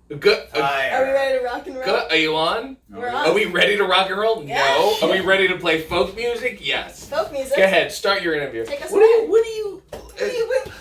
Good. Are we ready to rock and roll? Good. Are you on? We're on. Are we ready to rock and roll? Yeah. No. Are we ready to play folk music? Yes. Folk music. Go ahead. Start your interview. Take us What are away. you?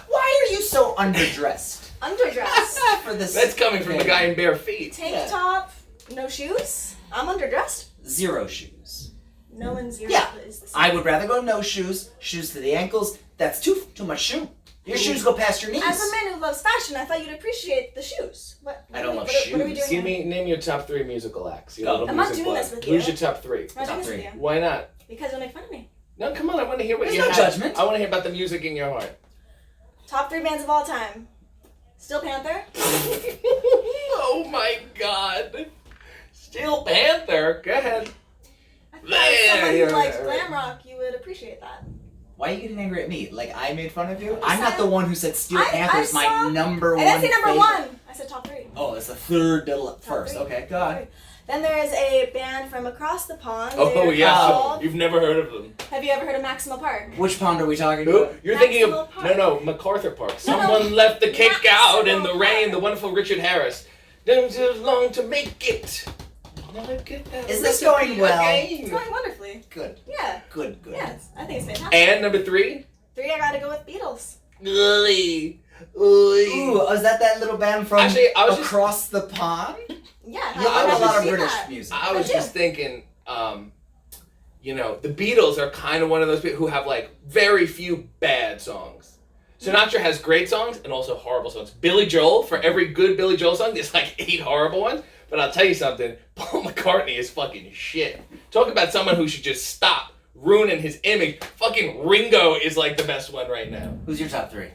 Why are you so underdressed Underdressed. for this? That's coming from the guy in bare feet. Tank top, no shoes. I'm underdressed. Zero shoes. No one's zero. Yeah. Is the same. I would rather go no shoes. Shoes to the ankles. That's too much shoe. Your shoes go past your knees. As a man who loves fashion, I thought you'd appreciate the shoes. I don't love What are we shoes. doing? Name your top 3 musical acts. You Go. little I'm not music doing club. this with Who's you. your top 3? I'm not doing Top this with three. you. Why not? Because you'll make fun of me. No, come on. I want to hear what There's you no have. judgment. I want to hear about the music in your heart. Top 3 bands of all time. Steel Panther. Oh my God. Steel Panther. Go ahead. I thought as someone Yeah, who likes yeah, glam rock, you would appreciate that. Why are you getting angry at me? Like I made fun of you? I I'm not said- the one who said Steel I Panther is my saw- number one. I didn't say number favorite. 1. I said top 3. Oh, it's the third to Top first. 3. Okay, go on. Then there is a band from across the pond. Oh, They're yeah. called- You've never heard of them. Have you ever heard of Maximal Park? Which pond are we talking Who? about? You're thinking of... Maximal Park. No, MacArthur Park. No, no. Someone left the cake out in the Maximal rain. Park. The wonderful Richard Harris. Didn't take long to make it. Never get that Is this recipe going well? It's again. going wonderful. Good. Yeah. Good. Yes. I think it's fantastic. And number 3? 3, I gotta go with Beatles. Ooh. Ooh, is that little band from Actually, I was across the pond? Yeah. I I like was a lot of see British that. music. I was I do. just thinking, you know, the Beatles are kind of one of those people who have like very few bad songs. Sinatra has great songs and also horrible songs. Billy Joel, for every good Billy Joel song, there's like 8 horrible ones. But I'll tell you something, Paul McCartney is fucking shit. Talk about someone who should just stop ruining his image. Fucking Ringo is like the best one right now. Who's your top 3?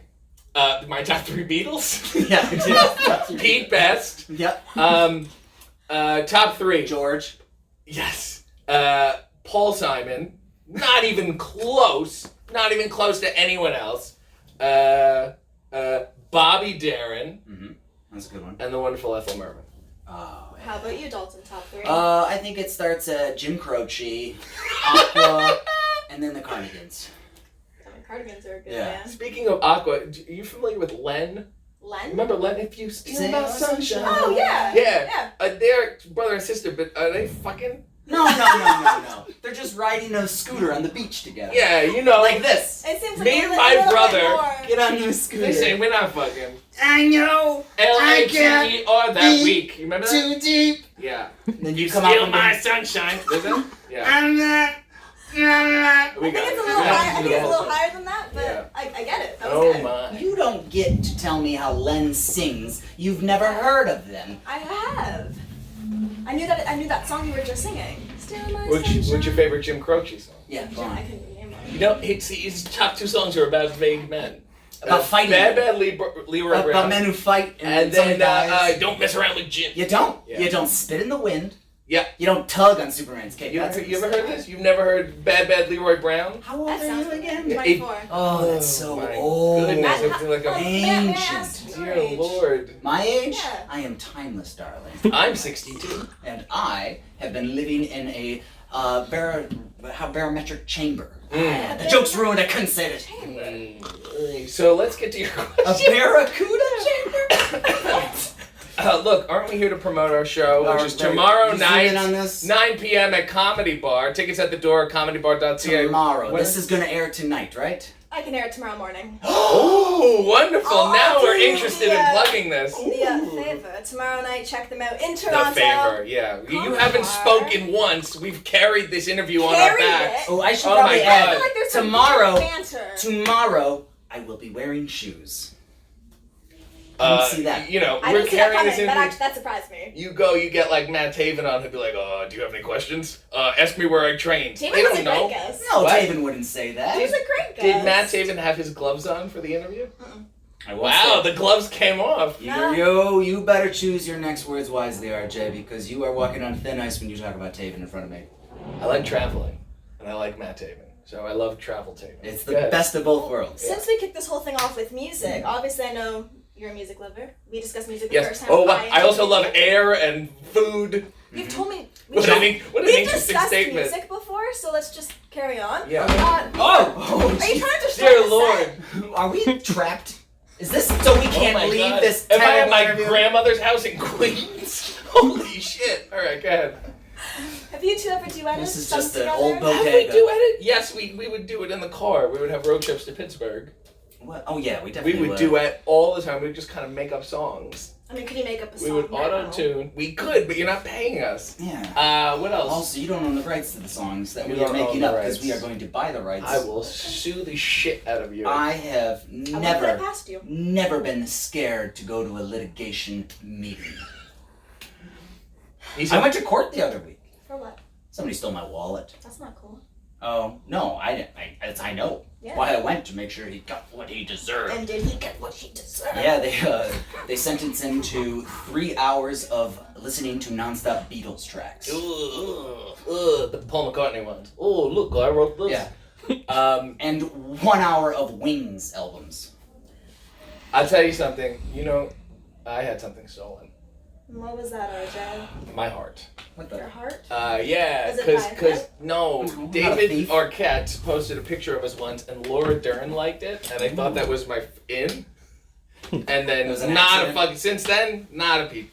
My top 3 Beatles. Yeah. Pete Best. Yep. Top 3. George. Yes. Paul Simon. Not even close. Not even close to anyone else. Bobby Darin. Mm-hmm. That's a good one. And the wonderful Ethel Merman. Oh. How about you, Dalton? Top 3? I think it starts Jim Croce, Aqua, and then the Cardigans. Cardigans are a good Yeah. band. Speaking of Aqua, are you familiar with Len? Len? Remember Len? If you steal Steal my my sunshine. Oh, yeah. Yeah. They're brother and sister, but are they fucking? No. They're just riding a scooter on the beach together. Yeah, you know. Like this. It seems like Me a and little my bit brother more. Get on the scooter. They say we're not fucking. I know. L-A-T-E or that be week. You remember that? Too deep. Yeah. Then You come steal out my and sunshine. Is it? Yeah. I'm not. I think it's a little higher. I think it's a little Yeah. higher than that, but Yeah. I get it. That was Oh good. my. You don't get to tell me how Len sings. You've never heard of them. I have. I knew that song you were just singing. Still my What's sunshine. your favorite Jim Croce song? Yeah, go I on. couldn't name one. You know, his top 2 songs are about vague men. About fighting. Bad Leroy About Brown. men who fight And some then guys. Don't mess around with Jim. You don't. Yeah. You don't spit in the wind. Yeah. You don't tug on Superman's cape. You That's ever heard this? You've never heard Bad Leroy Brown? How old That are sounds you again? Yeah. 24. Oh, that's so my old. goodness. That- I feel like I'm... may I ask Ancient. your Dear age? Lord. My age? Yeah. I am timeless, darling. I'm 62. And I have been living in a barometric chamber. Mm. The joke's ruined, I couldn't say it. So let's get to your A question. barracuda chamber? Look, aren't we here to promote our show, which is Are- tomorrow you night, zooming on this? 9 p.m. at Comedy Bar. Tickets at the door, comedybar.ca. Tomorrow. When- This is gonna air tonight, right? I can air it tomorrow morning. Oh, wonderful. Oh, now we're dude, interested in yeah. plugging this. The favor. Tomorrow night, check them out in The Toronto. favor, yeah. You Comedy haven't Bar. spoken once. We've carried this interview on our Carried backs. it? Oh, I should Oh probably my I God. feel add. like there's some Tomorrow, weird banter. tomorrow, I will be wearing shoes. Come see that. You know, I we're didn't see that carrying coming. this interview. That surprised me. You get like Matt Taven on, he'll be like, oh, do you have any questions? Ask me where I trained. Taven They was don't a know. great guest. No, What? Taven wouldn't say that. He was a great guest. Did Matt Taven have his gloves on for the interview? I will Wow, say- the gloves came off. You better choose your next words wisely, RJ, because you are walking on thin ice when you talk about Taven in front of me. I like traveling, and I like Matt Taven, so I love travel Taven. It's the Go ahead. best of both worlds. Since we kicked this whole thing off with music, obviously I know you're a music lover. We discussed music the Yes. first time. Oh, wow. I also love music. air and food. You've told me. What an interesting We've statement. discussed music before, so let's just carry on. Yeah. Oh! Are you trying to Dear start Lord. Are we trapped? Is this so we Oh can't my leave God. this Am I at terrible my interview? grandmother's house in Queens? Holy shit. Alright, go ahead. Have you two ever duetted? This is sung just an together? old Have we bodega. duetted? Yes, we would do it in the car. We would have road trips to Pittsburgh. What? Oh yeah, we We definitely would duet all the time. We would just kind of make up songs. I mean, could you make up a song? We would now? auto-tune. We could, but you're not paying us. Yeah. What else? Also, you don't own the rights to the songs that You we are don't own making the up because rights. we are going to buy the rights. I will sue the shit out of you. I have I won't put it never, past you. never scared to go to a litigation meeting. He I said, went to court the other week. For what? Somebody stole my wallet. That's not cool. Oh no, I didn't. I know Yeah. why I went to make sure he got what he deserved. And did he get what he deserved? Yeah, they sentenced him to 3 hours of listening to nonstop Beatles tracks. the Paul McCartney ones. Oh, look, I wrote this. Yeah. And 1 hour of Wings albums. I'll tell you something. You know, I had something stolen. What was that, RJ? My heart. What Your the? heart? Yeah, Was it by a because no, Not a David thief. Arquette posted a picture of us once, and Laura Dern liked it, and I thought that was my in. And then It was an not accident. a fucking. Since then, not a peep.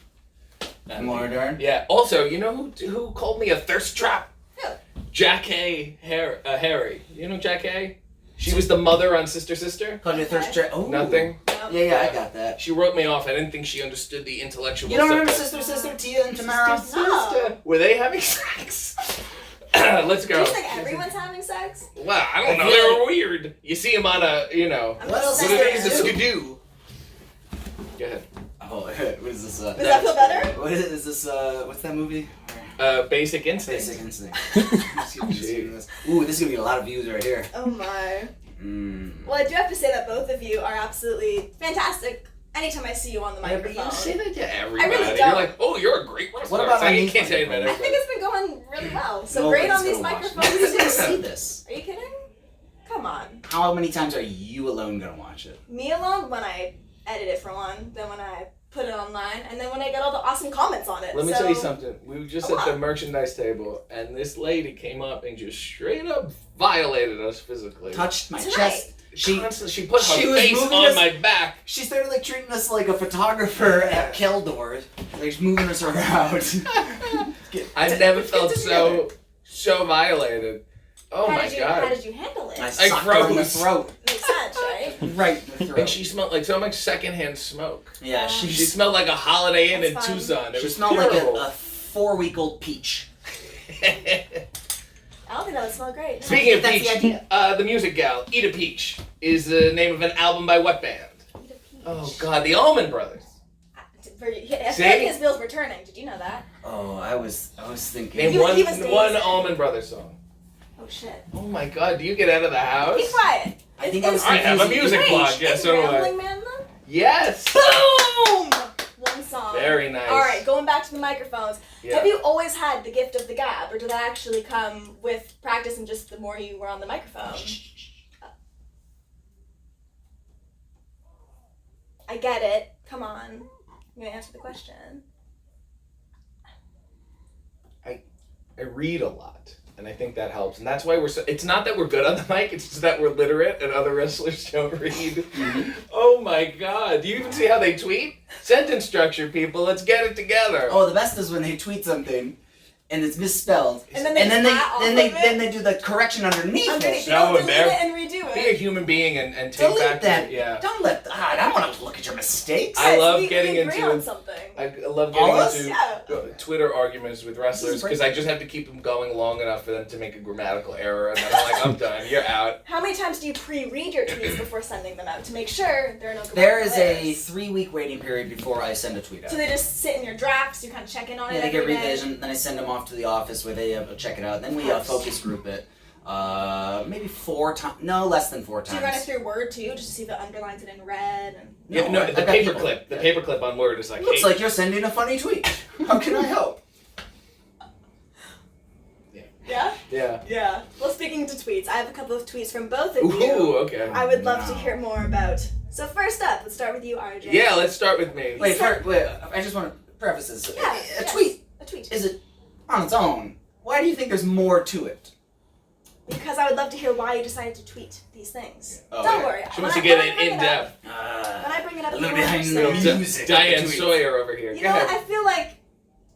Laura Dern? Yeah. Also, you know who called me a thirst trap? Who? Jack Harry. You know Jack A? She was the mother on Sister Sister. Called you a thirst trap? Oh. Nothing. No. Yeah, I got that. She wrote me off. I didn't think she understood the intellectual. You don't stuff remember that- Sister, Tia, and Tamara? No. Were they having sex? Let's Do go. you think everyone's having sex? Well, I don't know. I They feel were weird. You see them on a, I'm What else just is what there it saying. is, to a do? skidoo. Go ahead. Oh, what is this? Does that feel better? What is this? What's that movie? Basic Instinct. Basic Instinct. Ooh, this is gonna be a lot of views right here. Oh my. Mm. Well, I do have to say that both of you are absolutely fantastic. Anytime I see you on the Yeah, but you microphone. say that to everybody. really don't. You're like, oh, you're a great wrestler. What about So on you these can't say it about I think everybody. it's been going really well. So Nobody's great on these gonna watch microphones. Nobody's gonna too. see this. Are you kidding? Come on. How many times are you alone gonna watch it? Me alone when I edit it for one, then when I put it online, and then when I get all the awesome comments on it. Let me so, tell you something. We were just Oh, at the wow. merchandise table, and this lady came up and just straight up violated us physically. Touched my Tonight. chest. She She put she her was face moving on us- my back. she started like treating us like a photographer at Keldor, like moving us around. I never Get felt it together. so violated. Oh how my did you, god. How did you handle it? I sucked her in the froze. throat. Makes sense, right? Right in the throat. And she smelled like so much secondhand smoke. yeah, She she smelled like a Holiday Inn in That's fine. Tucson. It she was smelled like terrible. a 4-week-old peach. I don't think that would smell great. Speaking of That's peach, the idea. the music gal, Eat a Peach, is the name of an album by what band? Eat a peach. Oh god, the Allman Brothers. I See? feel like his bill's returning. Did you know that? Oh, I was thinking. Name He was one dancing. Allman Brothers song. Oh shit. Oh my god, do you get out of the house? Be quiet. I think I was I have a confusing- music Wait, blog, yeah, is so do I. Rambling Man then? Yes! Boom! One song. Very nice. All right, going back to the microphones. Yeah. Have you always had the gift of the gab, or did that actually come with practice and just the more you were on the microphone? I get it. Come on. I'm gonna answer the question. I read a lot, and I think that helps. And that's why it's not that we're good on the mic, it's just that we're literate and other wrestlers don't read. Oh my god. Do you even see how they tweet? Sentence structure, people. Let's get it together. Oh, the best is when they tweet something and it's misspelled, And then they then flat off of it? then they do the correction underneath I'm gonna it. So delete it and redo Be a it. human being and take Delete back that. yeah. Don't let. I don't want to look at your mistakes. I love we getting agree into- on something. I love All getting us? into Yeah. Twitter arguments with wrestlers because I just have to keep them going long enough for them to make a grammatical error, and then I'm like, I'm done. You're out. How many times do you pre-read your tweets before sending them out to make sure there are no There is grammatical a errors? 3-week waiting period before I send a tweet out. So they just sit in your drafts, you kind of check in on Yeah, it they get every day? revision, then I send them off to the office where they check it out. Then we focus group it. Maybe 4 times. No, less than 4 Do you run it times. through Word too, just to see if it underlines it in red? And Yeah, no, I've the got people- paperclip. The yeah. paperclip on Word is like, Looks hey, like you're sending a funny tweet. How can I help? yeah, yeah. yeah. Well, speaking to tweets, I have a couple of tweets from both of Ooh, you. okay. I would love to Wow. hear more about. So first up, let's start with you, RJ. Yeah, let's start with me. Wait, I just want to preface this. Yeah, A yes, tweet A tweet. is it on its own? Why do you think there's more to it? because I would love to hear why you decided to tweet these things. Oh, Don't yeah. worry. She wants to get it in depth. When I bring it up, a little you behind the understand. music. Diane Tweets. Sawyer over here. You Go know what? ahead. I feel like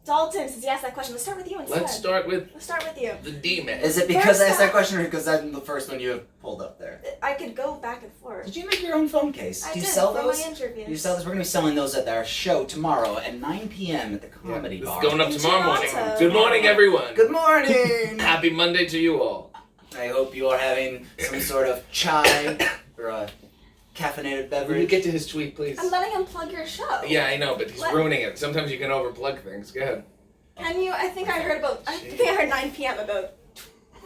Dalton, since you asked that question, let's start with you instead. Let's start with you. the D-man. Is it because I asked that First question or because I'm the first one you have pulled up there? I could go back and forth. Did you make your own phone case? I Do you did sell for those? my interviews. Do you sell those? We're going to be selling those at our show tomorrow at 9 p.m. at the Comedy It's Bar. going up In tomorrow morning. Toronto. Good morning, everyone. Good morning! Happy Monday to you all. I hope you are having some sort of chai or a caffeinated Will you beverage. get to his tweet, please? I'm letting him plug your show. Yeah, I know, but he's What? ruining it. Sometimes you can overplug things. Go ahead. Can you? I think I heard 9 p.m. about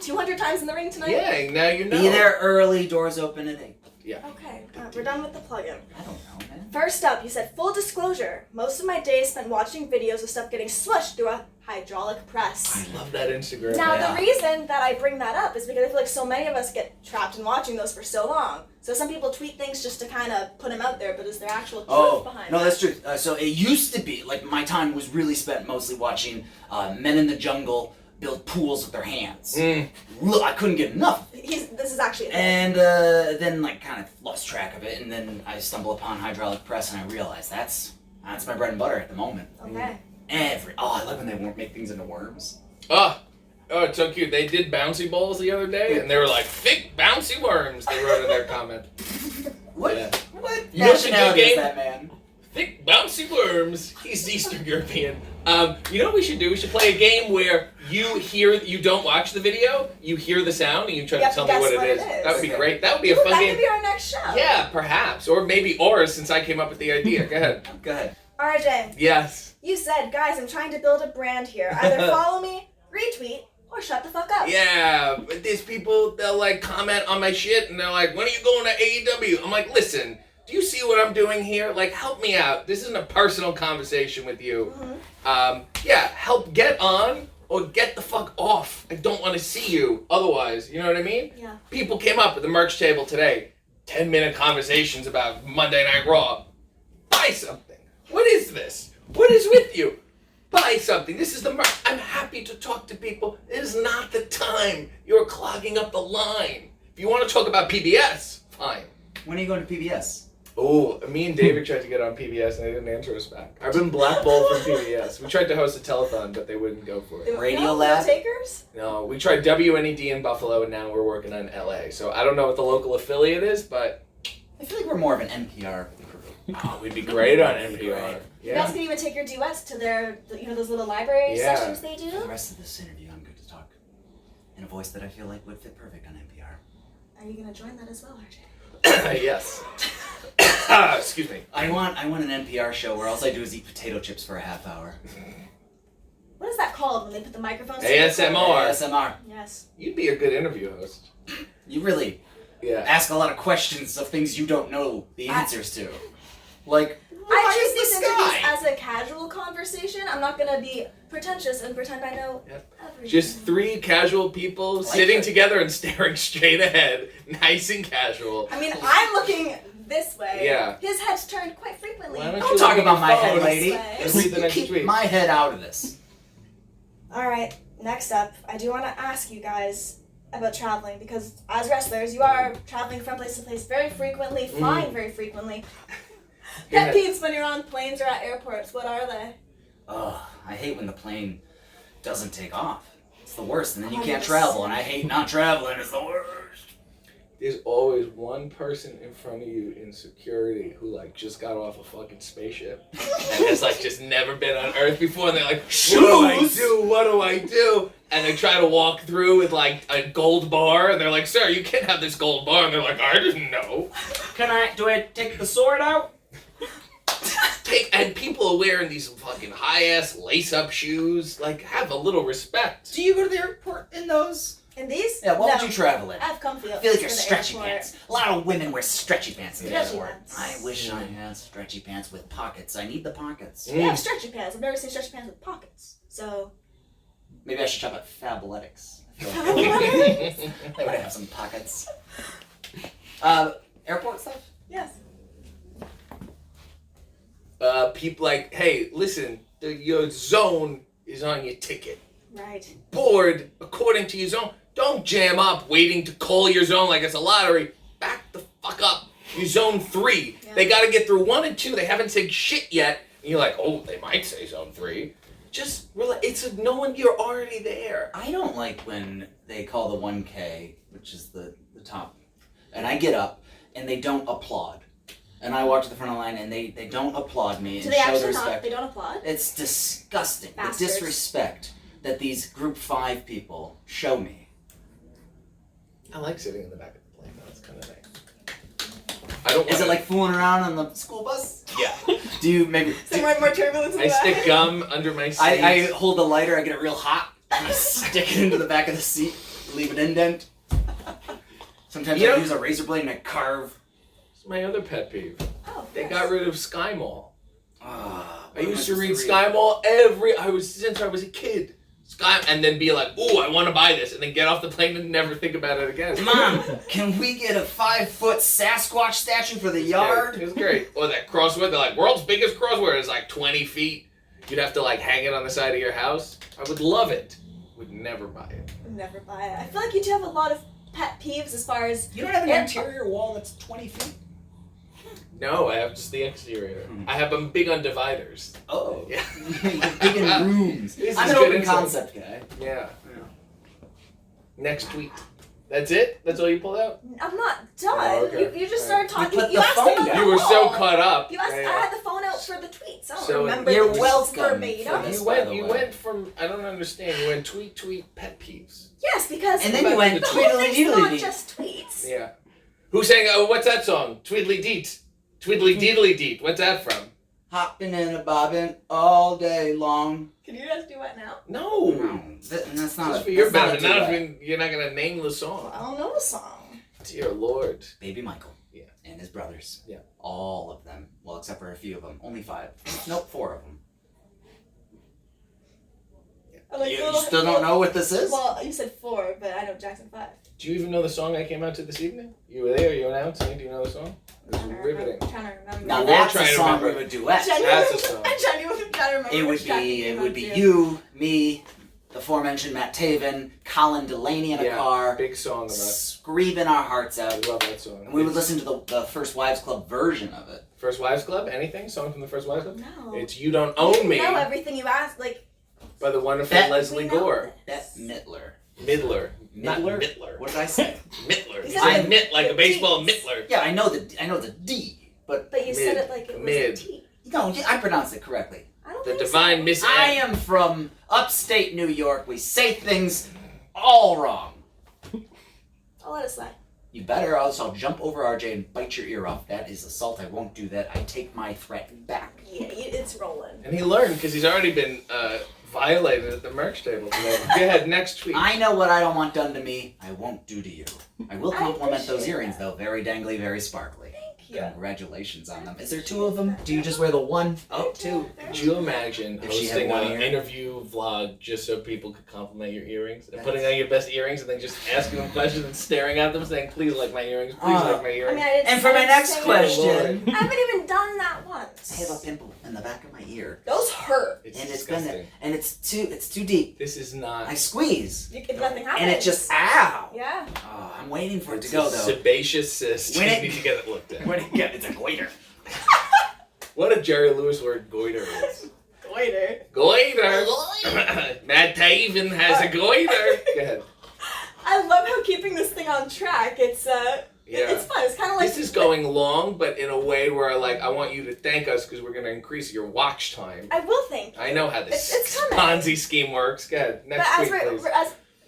200 times in the ring tonight. Yeah, now you know. Be there early, doors open at 8. Okay, we're done with the plug-in. I don't know, man. First up, you said, full disclosure, most of my days spent watching videos of stuff getting smushed through a hydraulic press. I love that Instagram. Now, Yeah. the reason that I bring that up is because I feel like so many of us get trapped in watching those for so long. So some people tweet things just to kind of put them out there, but is there actual truth behind no, that? that's true. So it used to be, like, my time was really spent mostly watching men in the jungle build pools with their hands. Look, I couldn't get enough. This is actually a thing. And then, like, kind of lost track of it, and then I stumbled upon hydraulic press, and I realized that's my bread and butter at the moment. Okay. I love when they make things into worms. Oh, it's so cute. They did bouncy balls the other day, and they were like, thick bouncy worms, they wrote in their comment. What? Yeah. What You know what's a good nationality is game? that man? Thick bouncy worms. He's Eastern European. You know what we should do? We should play a game where you don't watch the video, you hear the sound, and you try You to have tell to me what guess it is. That would be Okay. great. That would be a Ooh, fun that game. could be our next show. Yeah, perhaps. Or maybe ours, since I came up with the idea. Go ahead. Go ahead. RJ, Yes. you said, guys, I'm trying to build a brand here. Either follow me, retweet, or shut the fuck up. Yeah, but there's people, they'll like comment on my shit, and they're like, when are you going to AEW? I'm like, listen, do you see what I'm doing here? Like, help me out. This isn't a personal conversation with you. Yeah, help get on or get the fuck off. I don't want to see you otherwise. You know what I mean? Yeah. People came up at the merch table today. 10-minute conversations about Monday Night Raw. Buy something. What is this? What is with you? Buy something. This is the merch. I'm happy to talk to people. It is not the time. You're clogging up the line. If you want to talk about PBS, fine. When are you going to PBS? Oh, me and David tried to get on PBS and they didn't answer us back. I've been blackballed from PBS. We tried to host a telethon, but they wouldn't go for it. Radio no, Lab? No takers? No, we tried WNED in Buffalo, and now we're working on LA. So I don't know what the local affiliate is, but I feel like we're more of an NPR crew. we'd be great on NPR. You guys Yeah. can even take your duets to their, those little library Yeah. sessions they For the do. rest of this interview, I'm good to talk in a voice that I feel like would fit perfect on NPR. Are you going to join that as well, RJ? Yes. Excuse me. I want an NPR show where all I do is eat potato chips for a half hour. What is that called when they put the microphones? ASMR. ASMR. Yes. You'd be a good interview host. You really Yeah. ask a lot of questions of things you don't know the answers to. Like, I why choose is these the interviews sky? as a casual conversation. I'm not going to be pretentious and pretend I know Yep. everything. Just three casual people sitting it. together and staring straight ahead. Nice and casual. I mean, I'm looking this way. Yeah. His head's turned quite frequently. Why don't Don't you talk look at about your my head, phone? lady. Let's read the You next keep tweet. my head out of this. All right, next up, I do want to ask you guys about traveling because as wrestlers, you are traveling from place to place very frequently, flying very frequently. Pet peeves when you're on planes or at airports, what are they? Ugh, I hate when the plane doesn't take off. It's the worst, and then you can't 100%. travel, and I hate not traveling. It's the worst. There's always one person in front of you in security who like just got off a fucking spaceship and has like just never been on Earth before, and they're like, Shoes? What do I do? And they try to walk through with like a gold bar, and they're like, sir, you can't have this gold bar. And they're like, I didn't know. Do I take the sword out? And people are wearing these fucking high-ass lace-up shoes. Like, have a little respect. Do you go to the airport in those? In these? Yeah, what No. would you travel in? I have comfy I feel like outfits you're for the stretchy airport. pants. A lot of women wear stretchy pants in the Stretchy airport. pants. I wish I had stretchy pants with pockets. I need the pockets. We have stretchy pants. I've never seen stretchy pants with pockets. So, Maybe I should shop at Fabletics. I feel like they would have some pockets. Airport stuff? yes. People like, hey, listen, your zone is on your ticket. Right. Board according to your zone. Don't jam up waiting to call your zone like it's a lottery. Back the fuck up. You zone 3. Yeah. They got to get through 1 and 2. They haven't said shit yet. And you're like, oh, they might say zone 3. Just relax. No one. You're already there. I don't like when they call the 1K, which is the top, and I get up and they don't applaud. And I walk to the front of the line and they don't applaud me Do and they show actually the respect. not? They don't applaud? It's disgusting. Bastards. The disrespect that these group 5 people show me. I like sitting in the back of the plane. That's kind of nice. I don't. Is it like fooling around on the school bus? Yeah. Do you maybe? Some more turbulence in the I back. stick gum under my seat. I hold the lighter. I get it real hot. And I stick it into the back of the seat. Leave an indent. Sometimes I use a razor blade and I carve. It's my other pet peeve. Oh, They yes. got rid of Sky Mall. I I used to read Sky Mall since I was a kid. Sky, and then be like, ooh, I want to buy this, and then get off the plane and never think about it again. Mom, can we get a 5-foot Sasquatch statue for the yard? It was great. Or that crossword, they're like, world's biggest crossword is like 20 feet. You'd have to like hang it on the side of your house. I would love it. Would never buy it. Never buy it. I feel like you do have a lot of pet peeves as far as You don't have an Yeah. interior wall that's 20 feet? No, I have just the exterior. I'm big on dividers. Oh. Yeah. Big in rooms. This I'm is an good open insight. concept guy. Yeah. Next tweet. That's it? That's all you pulled out? I'm not done. Oh, okay. You just Alright. started talking. put You the asked phone about down. the You were so wall. caught up. You asked. Yeah, I had the phone out for the tweets. I don't So, remember. you're the welcome verbatim. for this. You by went. the You way. went from. I don't understand. You went tweet pet peeves. Yes, because And then you went the whole thing's tweedly not deedly. just tweets. Yeah. Who sang? Oh, what's that song? Tweedly deet. Tweedly deedly deet. What's that from? Hopping and a bobbing all day long. Can you guys do what now? No. That's not Just a, for your that's not a benefit. Not duet. if you're not gonna name the song. I don't know the song. Dear Lord. Baby Michael. Yeah. And his brothers. Yeah. All of them. Well, except for a few of them. Only 5. Nope, 4 of them. I like You little- still don't know what this is? Well, you said 4, but I know Jackson 5. Do you even know the song I came out to this evening? You were there. You announced it. Do you know the song? It was riveting. I'm trying to remember. Now we're that's a trying to song we remember. would duet. That's a song. I'm genuinely trying to remember. It would which track be came out to. you, me, the aforementioned Matt Taven, Colin Delaney in a Yeah, car, big song about. screaming our hearts I out. love that song. And we would It's listen to the First Wives Club version of it. First Wives Club. Anything? Song from the First Wives Club? No. It's "You Don't Own Me" You know everything you asked, like. by the wonderful That- Leslie we know Gore. this. Bette Midler. Midler. Not Midler? Mittler. What did I say? Mittler. You said I the- knit like the a baseball Ds. Mittler. Yeah, I know the D, but But you said Mid. it like it was Mid. a T. no, I pronounced it correctly. I don't The think divine so. Miss I Ann. am from upstate New York. We say things all wrong. I'll let it slide. You better, else I'll jump over RJ and bite your ear off. That is assault. I won't do that. I take my threat back. Yeah, it's rolling. And he learned because he's already been violated at the merch table today. Go ahead, next tweet. I know what I don't want done to me, I won't do to you. I will I compliment those appreciate earrings, that. though. Very dangly, very sparkly. Thank you. Congratulations on them. Is there 2 of them? Do you just wear the one? Oh, 2. Could you imagine If she had hosting one an ear? interview vlog just so people could compliment your earrings and putting on your best earrings and then just asking them questions and staring at them saying, please like my earrings, please like my I earrings. mean, I didn't And for my say next it. question, I haven't even done that once. I have a pimple in the back of my ear. Those hurt. It's And it's disgusting. been there. And it's too deep. This is not I squeeze. If nothing happens. And it just, ow! Yeah. Oh, I'm waiting for it to it's go, a though. sebaceous cyst. When You it- need to get it looked at. It's a goiter. What a Jerry Lewis word goiter is. Goiter. Goiter! Matt Taven has a goiter! Go ahead. I love how keeping this thing on track. It's Yeah. it's fun. It's kind of like This is going long, but in a way where I want you to thank us because we're going to increase your watch time. I will think. I know how this It's coming. Ponzi scheme works. Go ahead. But Next as tweet, please.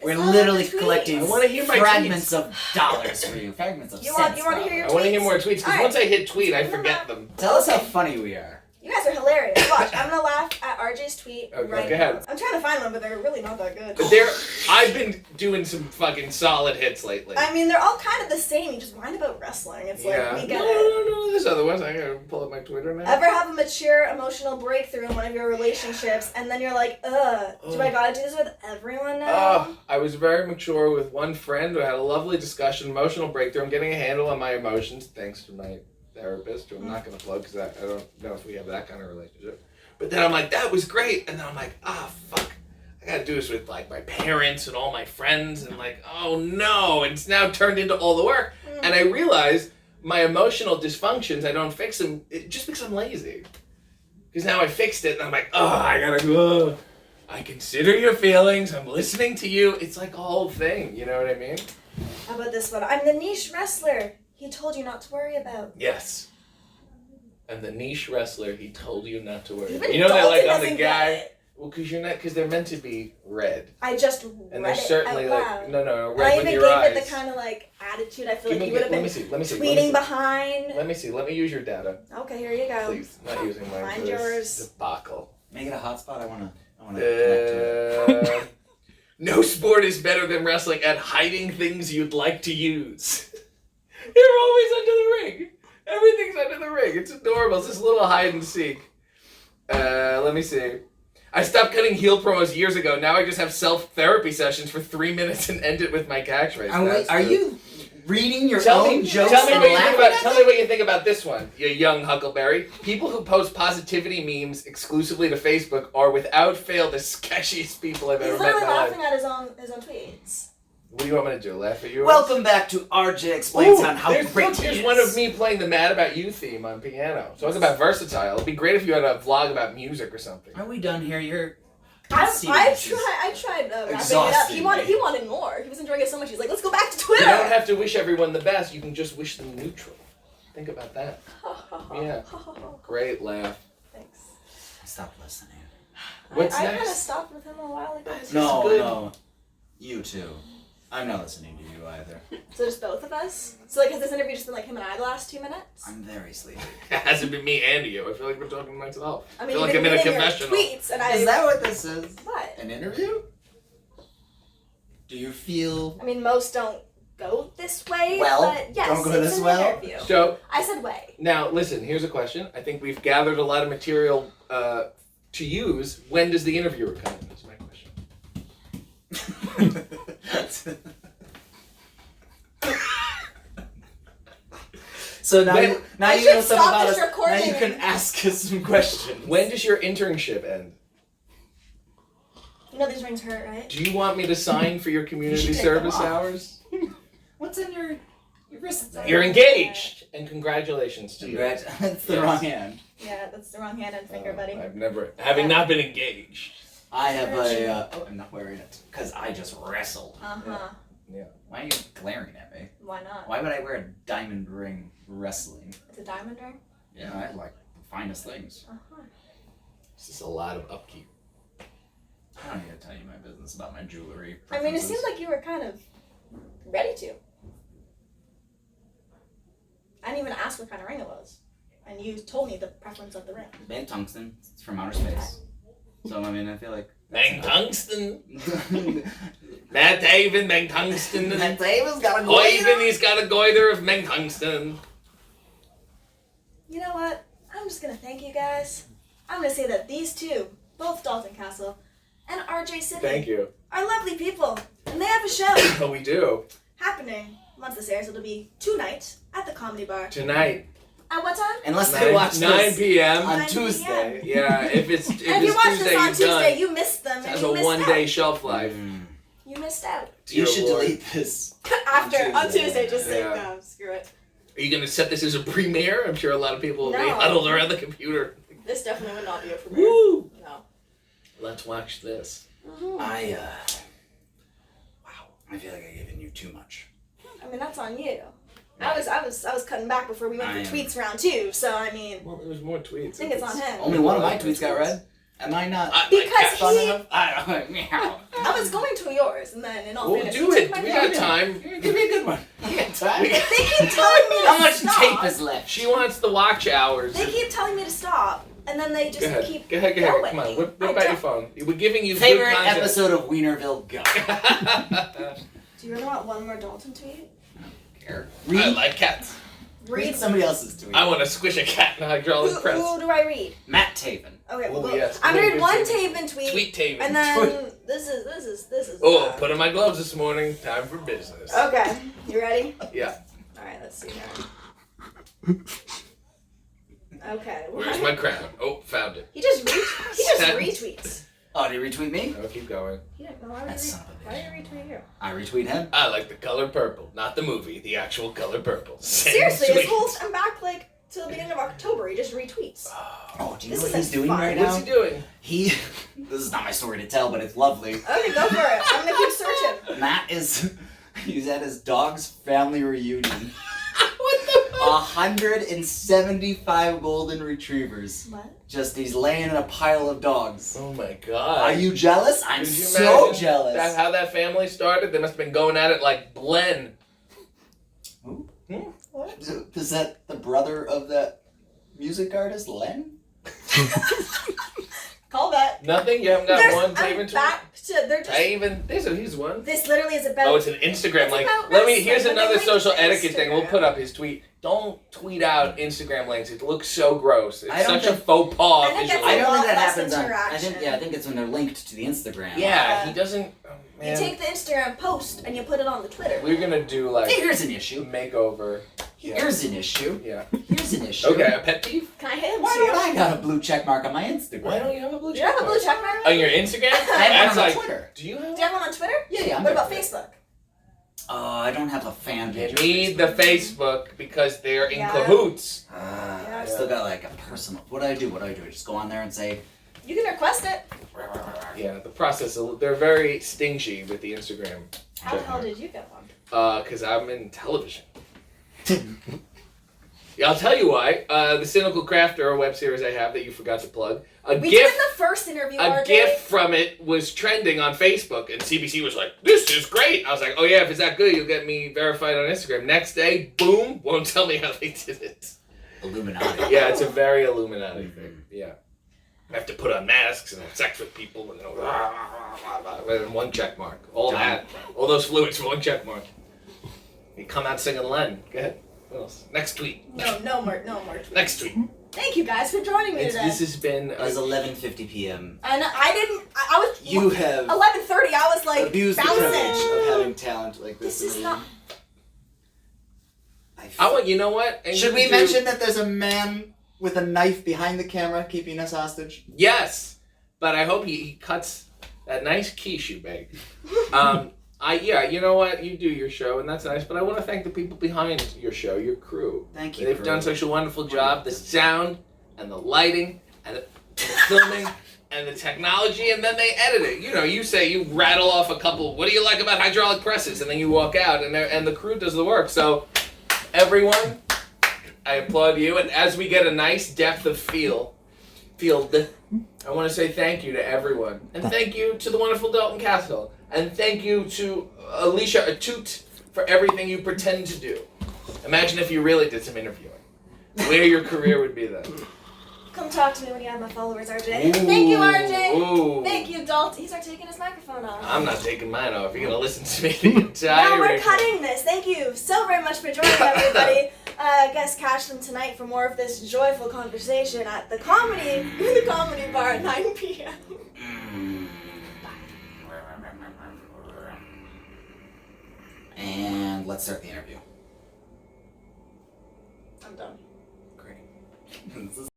We're it's all literally between. collecting I wanna hear my fragments of dollars for you. Fragments of You cents. want to hear your I want to hear tweets? more tweets because Alright. once I hit tweet, I Tweet them forget out. them. Tell us how funny we are. You guys are hilarious. Watch, I'm gonna laugh at RJ's tweet Okay, right go now. ahead. I'm trying to find one, but they're really not that good. But I've been doing some fucking solid hits lately. I mean, they're all kind of the same. You just whine about wrestling. It's yeah. like, we get no, it. no, there's other ones. I gotta pull up my Twitter now. Ever have a mature emotional breakthrough in one of your relationships, and then you're like, do I gotta do this with everyone now? I was very mature with one friend. We had a lovely discussion, emotional breakthrough. I'm getting a handle on my emotions thanks to my therapist, who I'm not going to plug because I don't know if we have that kind of relationship. But then I'm like, that was great. And then I'm like, fuck. I gotta do this with like my parents and all my friends, and like, oh no, it's now turned into all the work. And I realize my emotional dysfunctions, I don't fix them just because I'm lazy. Because now I fixed it, and I'm like, oh, I gotta go. I consider your feelings. I'm listening to you. It's like a whole thing. You know what I mean? How about this one? I'm the niche wrestler he told you not to worry about. Yes. I'm the niche wrestler he told you not to worry. Even You know that, like, Dalton I'm the doesn't guy. get it. Well, because they're meant to be read. I just And read they're it certainly out like loud. no, And I read even with your gave eyes. it the kind of like attitude I feel like you would have Let been me see. Let me tweeting see. behind. Let me see. Let me use your data, Okay, here you go. please. Not using mine. Find for this yours. debacle. Make it a hotspot. I wanna connect to it. No sport is better than wrestling at hiding things you'd like to use. They're always under the ring. Everything's under the ring. It's adorable. It's this little hide and seek. Let me see. I stopped cutting heel promos years ago. Now I just have self-therapy sessions for 3 minutes and end it with my catchphrase. Are you reading your Tell own me, jokes tell me and what you think laughing about. at Tell me? me what you think about this one, you young Huckleberry. People who post positivity memes exclusively to Facebook are, without fail, the sketchiest people I've ever He's met in literally my life. laughing at his own tweets. What do you want me to do? Laugh at you? Welcome back to RJ Explains Ooh, on how there's, great look, he there's is. one of me playing the Mad About You theme on piano. Talk about versatile. It'd be great if you had a vlog about music or something. Are we done here? I This is tried wrapping it up. exhausting He me. wanted more. He was enjoying it so much. He's like, let's go back to You Twitter. don't have to wish everyone the best. You can just wish them neutral. Think about that. Yeah. Great laugh. Thanks. Stop listening. What's I next? kind of stopped with him a while ago. No, good. no. You too. I'm not listening to you either. So just both of us? So like, has this interview just been like him and I the last 2 minutes? I'm very sleepy. It hasn't been me and you. I feel like we're talking to myself. I I mean, feel like you've I'm been in a reading your confessional. tweets, and I. Is that what this is? What? An interview? Do you feel... I mean, most don't go this way. Well, but yes, don't go it's this an well. interview. So I said way. now, listen. Here's a question. I think we've gathered a lot of material to use. When does the interviewer come in? That's my question. So now, When- you I know should something stop about this us. Now recording you can and- ask us some questions. When does your internship end? You know these rings hurt, right? Do you want me to sign for your community You should take service them off. hours? What's in your wrist there? You're engaged, and congratulations to you. Congrats. That's the Yes. wrong hand. Yeah, that's the wrong hand and finger, buddy. I've never, having not been engaged. I have Aren't you? oh, I'm not wearing it. Because I just wrestled. Uh-huh. Why are you glaring at me? Why not? Why would I wear a diamond ring wrestling? It's a diamond ring? Yeah, I like the finest things. Uh-huh. This is a lot of upkeep. I don't need to tell you my business about my jewelry. I mean, it preferences. seemed like you were kind of ready to. I didn't even ask what kind of ring it was. And you told me the preference of the ring. It's made of tungsten. It's from outer space. So, I mean, I feel like... Mang tungsten. Matt David, Mang tungsten. Matt David's got a Oiven, he's got a goiter of Mang tungsten. You know what? I'm just gonna thank you guys. I'm gonna say that these two, both Dalton Castle and RJ City, Thank you. are lovely people. And they have a show Oh, we do. happening. Once this airs, it'll be tonight at the Comedy Bar. Tonight, At what time? Unless they watch 9 this p.m. on 9 Tuesday. Yeah, if it's And if you it's watch Tuesday, this on you're Tuesday, done. you missed them. It And has you a missed one-day out. shelf life. You missed out. You Dear should Lord. delete this. After, on Tuesday. Tuesday, just say, Yeah. no, screw it. Are you going to set this as a premiere? I'm sure a lot of people will be No. huddled around the computer. This definitely would not be a premiere. Woo! No. Let's watch this. Mhm. Wow. I feel like I've given you too much. I mean, that's on you. I was cutting back before we went I for am- tweets round 2, so I mean, Well, there was more tweets. I think it's on him. Only one of my tweets got read. Am I not Because fun he- enough? I don't know. I was going to yours, and then in all We'll fairness, do you it. took my We pen. got time. Give me a good one. I got time. We They keep telling me to How much stop. tape is left? She wants the watch hours. They keep telling me to stop, and then they just Go ahead. keep Go ahead. going. Come on. Whip I out your don't- phone. We're giving you Favorite good content. episode of Wienerville, go. Do you really want one more Dalton tweet? Care. I Read, like cats. read somebody else's tweet. I want to squish a cat in a hydraulic press. Who do I read? Matt Taven. Okay, Oh, well, yes. I'm gonna Good read one tweet. Taven tweet, Tweet Taven. and then this is. Oh, put on my gloves this morning. Time for business. Okay, you ready? Yeah. All right, let's see here. Okay. Where's my crown? Oh, found it. He just retweets. Oh, Oh, did he retweet me? No, keep going. He didn't know. Why That son of a why bitch. did you retweet you? I retweet him. I like the color purple, not the movie, the actual color purple. Same Seriously, his tweet. whole I'm back like till the beginning of October. He just retweets. Oh, do you know This what isn't he's doing fun. right now? What's he doing? He. This is not my story to tell, but it's lovely. Okay, go for it. I'm gonna keep searching. Matt is. He's at his dog's family reunion. What the fuck? 175 golden retrievers. What? Just he's laying in a pile of dogs. Oh my god. Are you jealous? I'm Could you so imagine jealous. how that family started? They must have been going at it like Glenn. Who? What? Is that the brother of that music artist, Len? Call that. Nothing? You haven't got There's- one I'm even to back to. They're just. here's one. This literally is about. Oh, it's an Instagram It's link. about Here's wrestling, another but they social link to etiquette thing. We'll Instagram. put up his tweet. Don't tweet out Instagram links. It looks so gross. It's I don't such a think- faux pas. I think that's visually. I don't lot think that less happens on. I interaction. think it's when they're linked to the Instagram. Yeah, he doesn't. Oh, You man. take the Instagram post and you put it on the Twitter. We're gonna do like Here's an issue. makeover. Yeah. Here's an issue. Yeah. Here's an issue. Okay, a pet peeve? Can I hit him Why too? don't I got a blue check mark on my Instagram? Why don't you have a blue Do you have a check blue mark? check mark? On your Instagram? I have That's one on like. Twitter. Do you have? Do you have one on Twitter? Yeah, I'm What about there. Facebook? I don't have a fan You page. on need the Facebook. Facebook because they're in Yeah. cahoots. Yeah. I still got like a personal. What do I do? I just go on there and say. You can request it. Yeah, the process. They're very stingy with the Instagram. How the hell did you get one? Because I'm in television. Yeah, I'll tell you why. The Cynical Crafter, a web series I have that you forgot to plug. We did it in the first interview, A RJ. GIF from it was trending on Facebook, and CBC was like, "This is great." I was like, "Oh yeah, if it's that good, you'll get me verified on Instagram." Next day, boom, won't tell me how they did it. Illuminati. Yeah, it's a very Illuminati thing. Yeah, I have to put on masks and have sex with people, and then one check mark. All that, all those fluids for one check mark. You come out singing Len. Go ahead. What else? Next tweet. No more tweets. Next tweet. Thank you guys for joining me today. This has been. It was 11:50 p.m. And I was. You have 11:30. I was like abused the bouncing. privilege of having talent like this. This is in the not. room. I want. You know what? And Should you we do- mention that there's a man with a knife behind the camera keeping us hostage? Yes, but I hope he cuts that nice quiche you bake. You know what? You do your show, and that's nice. But I want to thank the people behind your show, your crew. Thank you. They've for- done such a wonderful job. The sound and the lighting and the filming and the technology, and then they edit it. You know, you rattle off a couple. What do you like about hydraulic presses? And then you walk out, and the crew does the work. So, everyone, I applaud you. And as we get a nice depth of field, I want to say thank you to everyone, and thank you to the wonderful Dalton Castle, and thank you to Alicia Atout for everything you pretend to do. Imagine if you really did some interviewing, where your career would be then. Come talk to me when you have my followers, RJ. Thank you, RJ. Ooh. Thank you, Dalton. He's taking his microphone off. I'm not taking mine off. You're gonna listen to me the entire. Now we're interview. cutting this. Thank you so very much for joining, everybody. I guess catch them tonight for more of this joyful conversation at the comedy bar at 9 p.m. And let's start the interview. I'm done. Great.